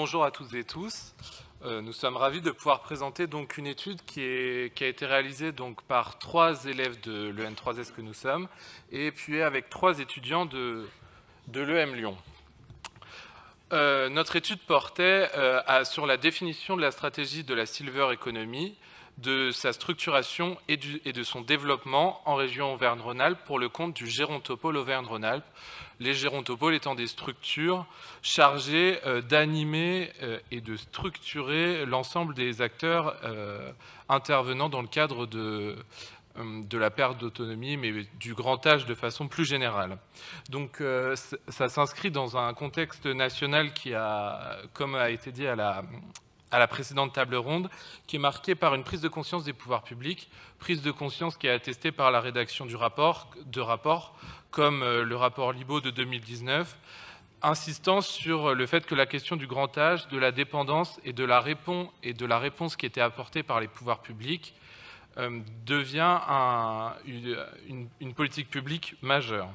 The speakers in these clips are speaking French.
bonjour à toutes et tous. Nous sommes ravis de pouvoir présenter donc une étude qui a été réalisée donc par 3 élèves de l'EN3S que nous sommes et puis avec 3 étudiants de l'EM Lyon. Notre étude portait sur la définition de la stratégie de la Silver Economy, de sa structuration et de son développement en région Auvergne-Rhône-Alpes pour le compte du Gérontopole Auvergne-Rhône-Alpes. Les gérontopoles étant des structures chargées d'animer et de structurer l'ensemble des acteurs intervenant dans le cadre de la perte d'autonomie, mais du grand âge de façon plus générale. Donc ça s'inscrit dans un contexte national qui a, comme a été dit à la précédente table ronde, qui est marqué par une prise de conscience des pouvoirs publics, prise de conscience qui est attestée par la rédaction de rapports, comme le rapport Libaud de 2019, insistant sur le fait que la question du grand âge, de la dépendance et de la réponse qui était apportée par les pouvoirs publics devient une politique publique majeure.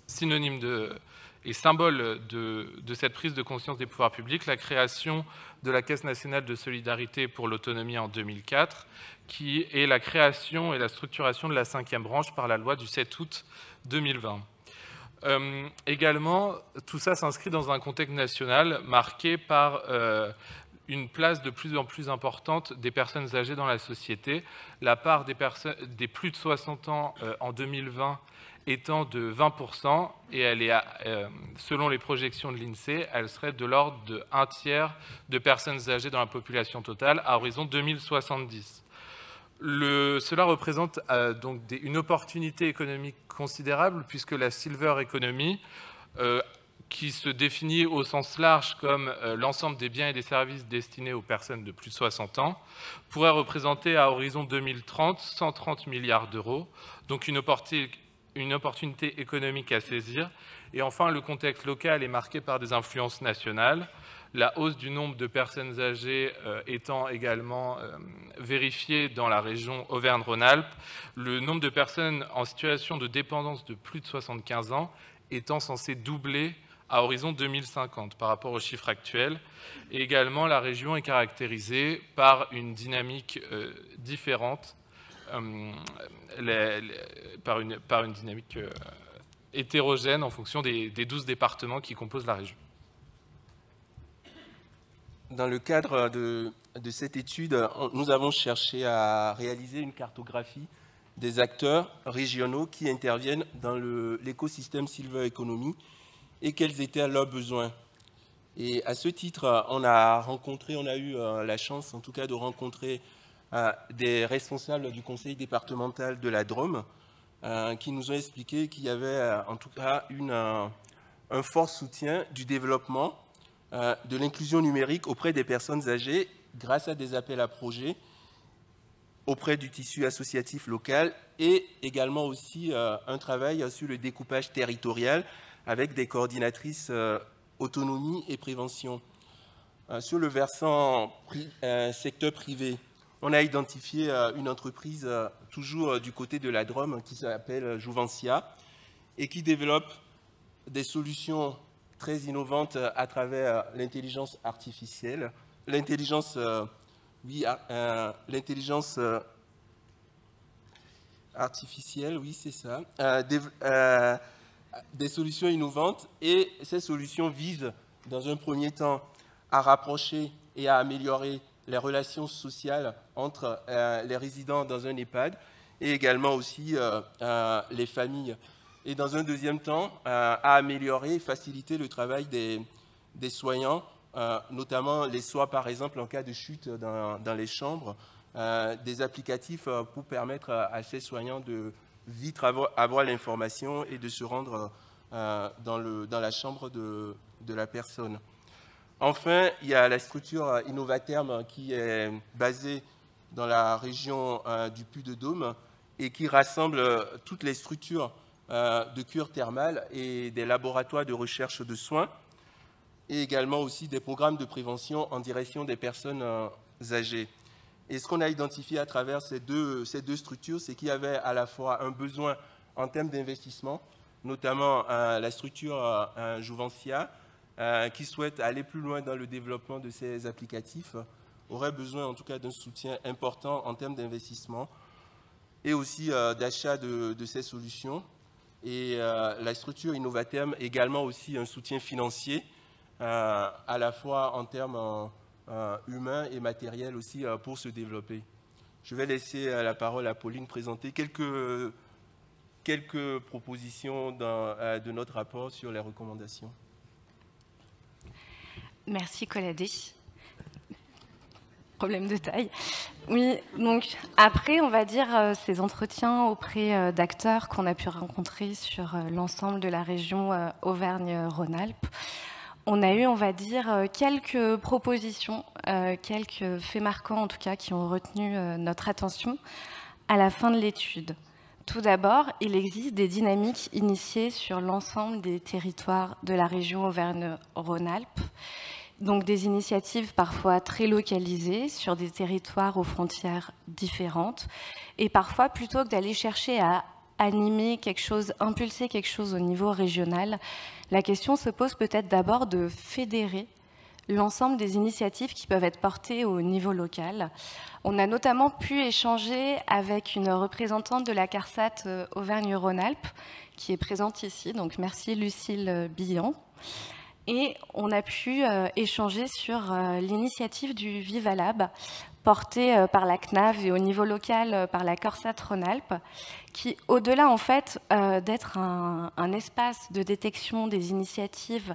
Synonyme et symbole de cette prise de conscience des pouvoirs publics, la création de la Caisse nationale de solidarité pour l'autonomie en 2004, qui est la création et la structuration de la 5e branche par la loi du 7 août 2020. Également, tout ça s'inscrit dans un contexte national marqué par une place de plus en plus importante des personnes âgées dans la société. La part des plus de 60 ans en 2020 étant de 20%, et elle est, selon les projections de l'INSEE, elle serait de l'ordre de 1/3 de personnes âgées dans la population totale à horizon 2070. Cela représente donc une opportunité économique considérable, puisque la Silver Economy, qui se définit au sens large comme l'ensemble des biens et des services destinés aux personnes de plus de 60 ans, pourrait représenter à horizon 2030 130 milliards d'euros, donc une opportunité économique à saisir. Et enfin, le contexte local est marqué par des influences nationales, la hausse du nombre de personnes âgées étant également vérifiée dans la région Auvergne-Rhône-Alpes, le nombre de personnes en situation de dépendance de plus de 75 ans étant censé doubler à horizon 2050 par rapport aux chiffres actuels. Et également, la région est caractérisée par une dynamique différente, par une dynamique hétérogène en fonction des 12 départements qui composent la région. Dans le cadre de cette étude, nous avons cherché à réaliser une cartographie des acteurs régionaux qui interviennent dans l'écosystème Silver Economy et quels étaient leurs besoins. Et à ce titre, on a eu la chance en tout cas de rencontrer des responsables du conseil départemental de la Drôme qui nous ont expliqué qu'il y avait en tout cas un fort soutien du développement de l'inclusion numérique auprès des personnes âgées grâce à des appels à projets auprès du tissu associatif local et également aussi un travail sur le découpage territorial avec des coordinatrices autonomie et prévention. Sur le versant secteur privé, on a identifié une entreprise toujours du côté de la Drôme qui s'appelle Jouvencia et qui développe des solutions très innovantes à travers l'intelligence artificielle, l'intelligence artificielle, oui c'est ça, des solutions innovantes, et ces solutions visent dans un premier temps à rapprocher et à améliorer les relations sociales entre les résidents dans un EHPAD et également aussi les familles. Et dans un deuxième temps, à améliorer et faciliter le travail des soignants, notamment les soins par exemple en cas de chute dans les chambres, des applicatifs pour permettre à ces soignants de vite avoir l'information et de se rendre dans la chambre de la personne. Enfin, il y a la structure Innovaterm qui est basée dans la région du Puy-de-Dôme et qui rassemble toutes les structures de cure thermale et des laboratoires de recherche de soins et également aussi des programmes de prévention en direction des personnes âgées. Et ce qu'on a identifié à travers ces deux structures, c'est qu'il y avait à la fois un besoin en termes d'investissement, notamment la structure Jouvencia, qui souhaitent aller plus loin dans le développement de ces applicatifs auraient besoin en tout cas d'un soutien important en termes d'investissement et aussi d'achat de ces solutions. Et la structure Innovaterm également aussi un soutien financier, à la fois en termes humains et matériels aussi pour se développer. Je vais laisser la parole à Pauline présenter quelques propositions de notre rapport sur les recommandations. Merci Coladé. Problème de taille. Oui, donc après, on va dire, ces entretiens auprès d'acteurs qu'on a pu rencontrer sur l'ensemble de la région Auvergne-Rhône-Alpes, on a eu, on va dire, quelques propositions, quelques faits marquants en tout cas, qui ont retenu notre attention à la fin de l'étude. Tout d'abord, il existe des dynamiques initiées sur l'ensemble des territoires de la région Auvergne-Rhône-Alpes, donc des initiatives parfois très localisées sur des territoires aux frontières différentes, et parfois, plutôt que d'aller chercher à animer quelque chose, impulser quelque chose au niveau régional, la question se pose peut-être d'abord de fédérer l'ensemble des initiatives qui peuvent être portées au niveau local. On a notamment pu échanger avec une représentante de la CARSAT Auvergne-Rhône-Alpes, qui est présente ici, donc merci Lucille Billan. Et on a pu échanger sur l'initiative du Vivalab, portée par la CNAV et au niveau local par la CARSAT Rhône-Alpes, qui, au-delà en fait d'être un espace de détection des initiatives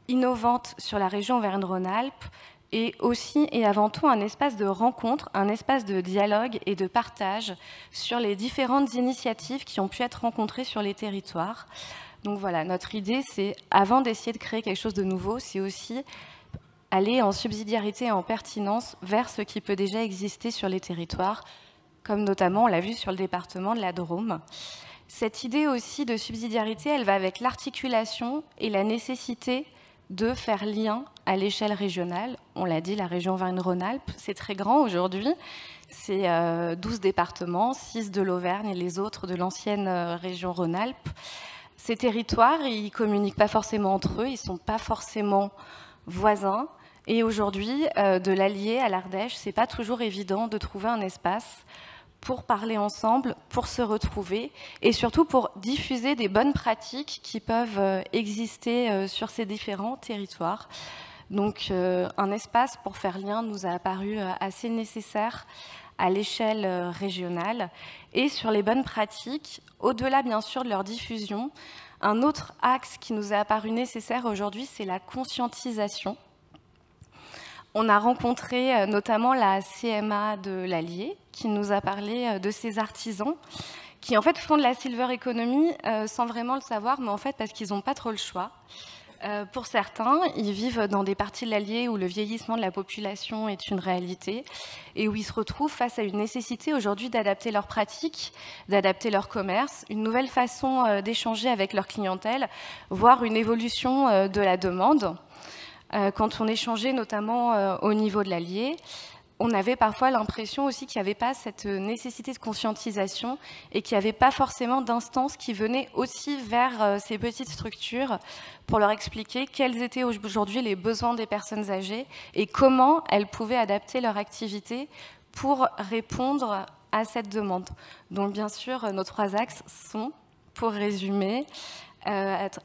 innovantes sur la région Auvergne-Rhône-Alpes, est aussi et avant tout un espace de rencontre, un espace de dialogue et de partage sur les différentes initiatives qui ont pu être rencontrées sur les territoires. Donc voilà, notre idée, c'est, avant d'essayer de créer quelque chose de nouveau, c'est aussi aller en subsidiarité et en pertinence vers ce qui peut déjà exister sur les territoires, comme notamment, on l'a vu sur le département de la Drôme. Cette idée aussi de subsidiarité, elle va avec l'articulation et la nécessité de faire lien à l'échelle régionale. On l'a dit, la région Auvergne-Rhône-Alpes, c'est très grand aujourd'hui. C'est 12 départements, 6 de l'Auvergne et les autres de l'ancienne région Rhône-Alpes. Ces territoires, ils ne communiquent pas forcément entre eux, ils ne sont pas forcément voisins. Et aujourd'hui, de l'Allier à l'Ardèche, ce n'est pas toujours évident de trouver un espace pour parler ensemble, pour se retrouver et surtout pour diffuser des bonnes pratiques qui peuvent exister sur ces différents territoires. Donc un espace pour faire lien nous a apparu assez nécessaire à l'échelle régionale et sur les bonnes pratiques, au-delà bien sûr de leur diffusion. Un autre axe qui nous a apparu nécessaire aujourd'hui, c'est la conscientisation. On a rencontré notamment la CMA de l'Allier qui nous a parlé de ces artisans qui en fait font de la silver economy sans vraiment le savoir, mais en fait parce qu'ils n'ont pas trop le choix. Pour certains, ils vivent dans des parties de l'Allier où le vieillissement de la population est une réalité et où ils se retrouvent face à une nécessité aujourd'hui d'adapter leurs pratiques, d'adapter leur commerce, une nouvelle façon d'échanger avec leur clientèle, voire une évolution de la demande. Quand on échangeait notamment au niveau de l'Allier, on avait parfois l'impression aussi qu'il n'y avait pas cette nécessité de conscientisation et qu'il n'y avait pas forcément d'instances qui venaient aussi vers ces petites structures pour leur expliquer quels étaient aujourd'hui les besoins des personnes âgées et comment elles pouvaient adapter leur activité pour répondre à cette demande. Donc bien sûr, nos 3 axes sont, pour résumer,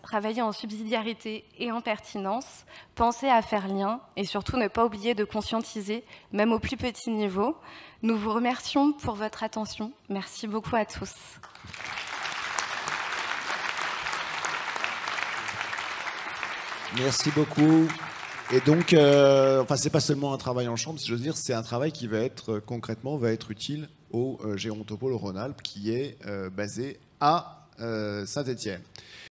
travailler en subsidiarité et en pertinence, penser à faire lien et surtout ne pas oublier de conscientiser, même au plus petit niveau. Nous vous remercions pour votre attention. Merci beaucoup à tous. Merci beaucoup. Et donc, enfin, c'est pas seulement un travail en chambre, si je veux dire, c'est un travail qui va être concrètement utile au Gérontopole Rhône-Alpes, qui est basé à Saint-Étienne.